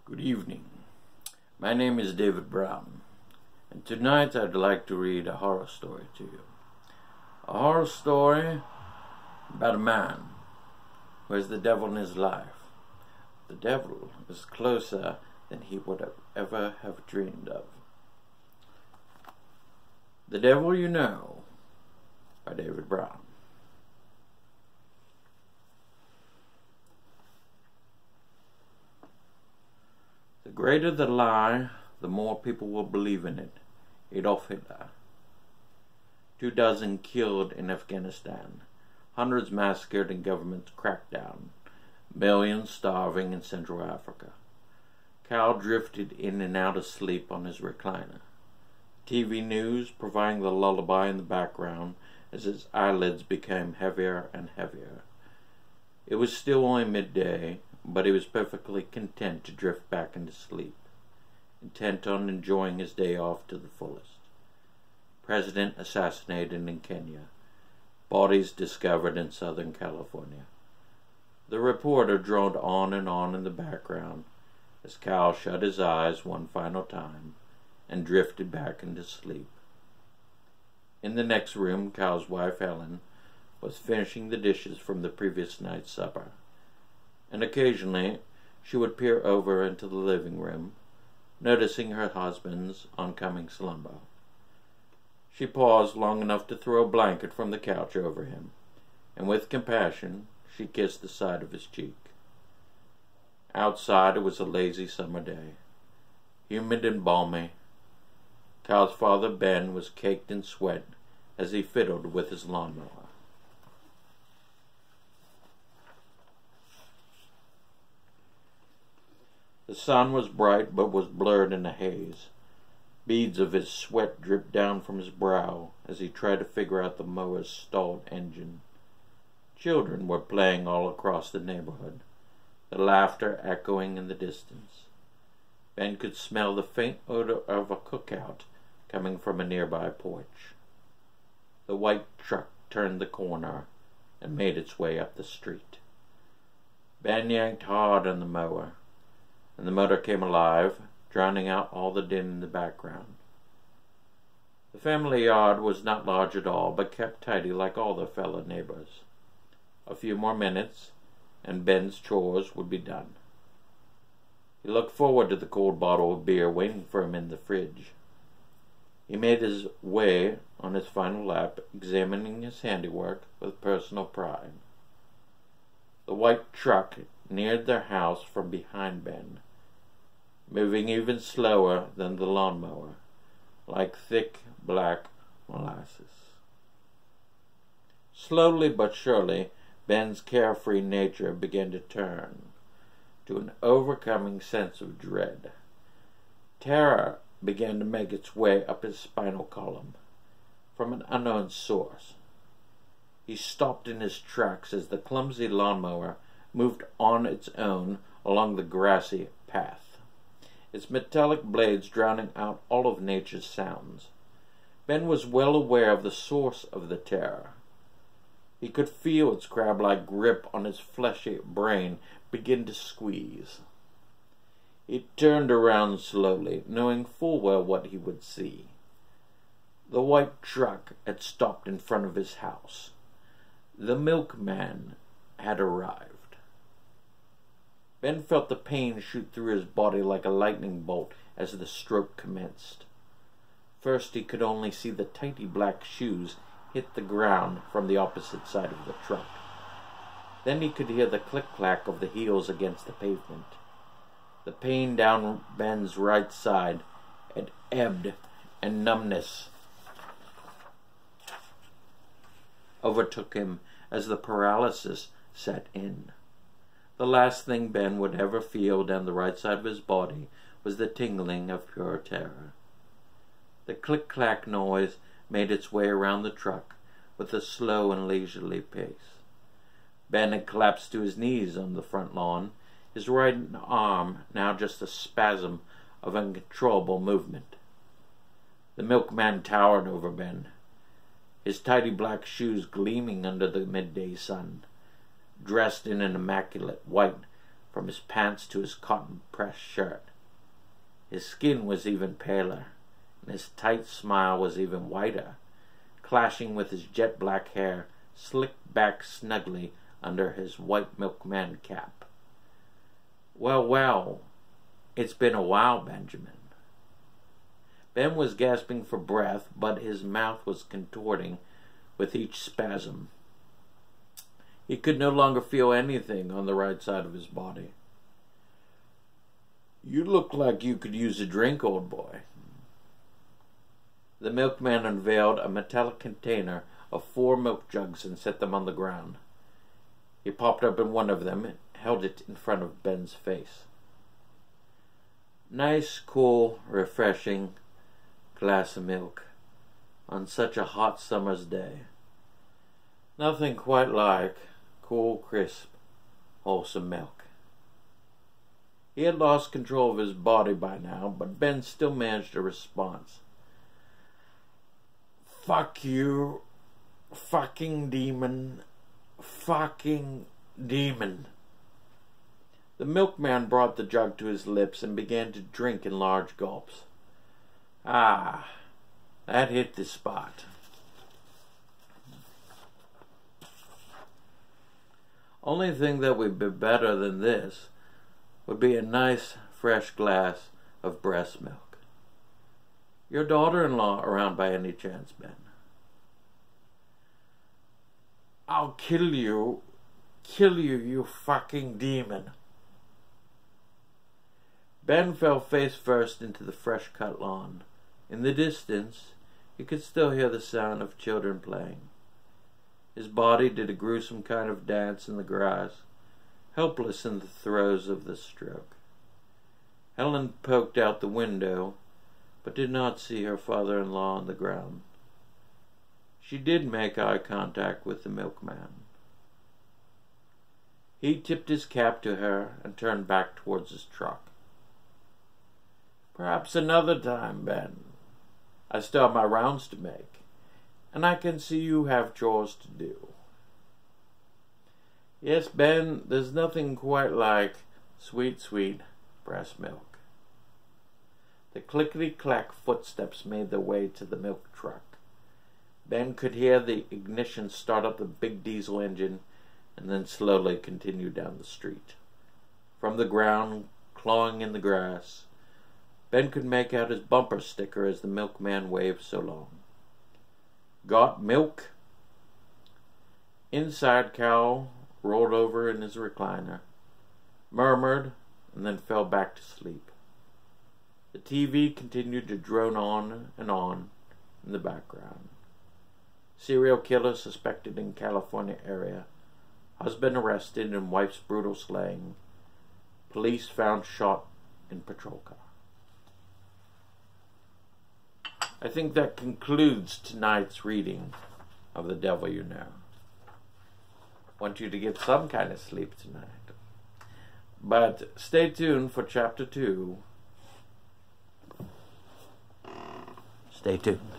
Good evening. My name is David Brown, and tonight I'd like to read a horror story to you. A horror story about a man who has the devil in his life. The devil is closer than he would ever have dreamed of. The Devil You Know by David Brown. The greater the lie, the more people will believe in it. Adolf Hitler. 24 killed in Afghanistan. Hundreds massacred in government crackdown. Millions starving in Central Africa. Cal drifted in and out of sleep on his recliner. TV news providing the lullaby in the background as his eyelids became heavier and heavier. It was still only midday, but he was perfectly content to drift back into sleep, intent on enjoying his day off to the fullest. President assassinated in Kenya. Bodies discovered in Southern California. The reporter droned on and on in the background as Cal shut his eyes one final time and drifted back into sleep. In the next room, Cal's wife, Helen, was finishing the dishes from the previous night's supper, and occasionally she would peer over into the living room, noticing her husband's oncoming slumber. She paused long enough to throw a blanket from the couch over him, and with compassion she kissed the side of his cheek. Outside it was a lazy summer day, humid and balmy. Cal's father, Ben, was caked in sweat as he fiddled with his lawnmower. The sun was bright but was blurred in a haze. Beads of his sweat dripped down from his brow as he tried to figure out the mower's stalled engine. Children were playing all across the neighborhood, the laughter echoing in the distance. Ben could smell the faint odor of a cookout coming from a nearby porch. The white truck turned the corner and made its way up the street. Ben yanked hard on the mower, and the motor came alive, drowning out all the din in the background. The family yard was not large at all, but kept tidy like all their fellow neighbors. A few more minutes, and Ben's chores would be done. He looked forward to the cold bottle of beer waiting for him in the fridge. He made his way on his final lap, examining his handiwork with personal pride. The white truck neared their house from behind Ben, moving even slower than the lawnmower, like thick black molasses. Slowly but surely, Ben's carefree nature began to turn to an overcoming sense of dread. Terror began to make its way up his spinal column from an unknown source. He stopped in his tracks as the clumsy lawnmower moved on its own along the grassy path, its metallic blades drowning out all of nature's sounds. Ben was well aware of the source of the terror. He could feel its crab-like grip on his fleshy brain begin to squeeze. He turned around slowly, knowing full well what he would see. The white truck had stopped in front of his house. The milkman had arrived. Ben felt the pain shoot through his body like a lightning bolt as the stroke commenced. First he could only see the tidy black shoes hit the ground from the opposite side of the truck. Then he could hear the click-clack of the heels against the pavement. The pain down Ben's right side had ebbed, and numbness overtook him as the paralysis set in. The last thing Ben would ever feel down the right side of his body was the tingling of pure terror. The click-clack noise made its way around the truck with a slow and leisurely pace. Ben had collapsed to his knees on the front lawn, his right arm now just a spasm of uncontrollable movement. The milkman towered over Ben, his tidy black shoes gleaming under the midday sun. Dressed in an immaculate white from his pants to his cotton-pressed shirt. His skin was even paler, and his tight smile was even whiter, clashing with his jet-black hair slicked back snugly under his white milkman cap. "Well, well, it's been a while, Benjamin." Ben was gasping for breath, but his mouth was contorting with each spasm. He could no longer feel anything on the right side of his body. "You look like you could use a drink, old boy." The milkman unveiled a metallic container of 4 milk jugs and set them on the ground. He popped open one of them and held it in front of Ben's face. "Nice, cool, refreshing glass of milk on such a hot summer's day. Nothing quite like cool, crisp, wholesome milk." He had lost control of his body by now, but Ben still managed a response. "Fuck you, fucking demon, fucking demon." The milkman brought the jug to his lips and began to drink in large gulps. "Ah, that hit the spot." "Only thing that would be better than this would be a nice, fresh glass of breast milk. Your daughter-in-law around by any chance, Ben?" "I'll kill you, you fucking demon." Ben fell face first into the fresh-cut lawn. In the distance, he could still hear the sound of children playing. His body did a gruesome kind of dance in the grass, helpless in the throes of the stroke. Helen poked out the window, but did not see her father-in-law on the ground. She did make eye contact with the milkman. He tipped his cap to her and turned back towards his truck. "Perhaps another time, Ben. I still have my rounds to make, and I can see you have chores to do." "Yes, Ben, there's nothing quite like sweet, sweet breast milk." The clickety-clack footsteps made their way to the milk truck. Ben could hear the ignition start up the big diesel engine and then slowly continue down the street. From the ground, clawing in the grass, Ben could make out his bumper sticker as the milkman waved so long. "Got milk?" Inside, Cal rolled over in his recliner, murmured, and then fell back to sleep. The TV continued to drone on and on in the background. Serial killer suspected in California area. Husband arrested in wife's brutal slaying. Police found shot in patrol car. I think that concludes tonight's reading of The Devil You Know. Want you to get some kind of sleep tonight. But stay tuned for chapter 2. Stay tuned.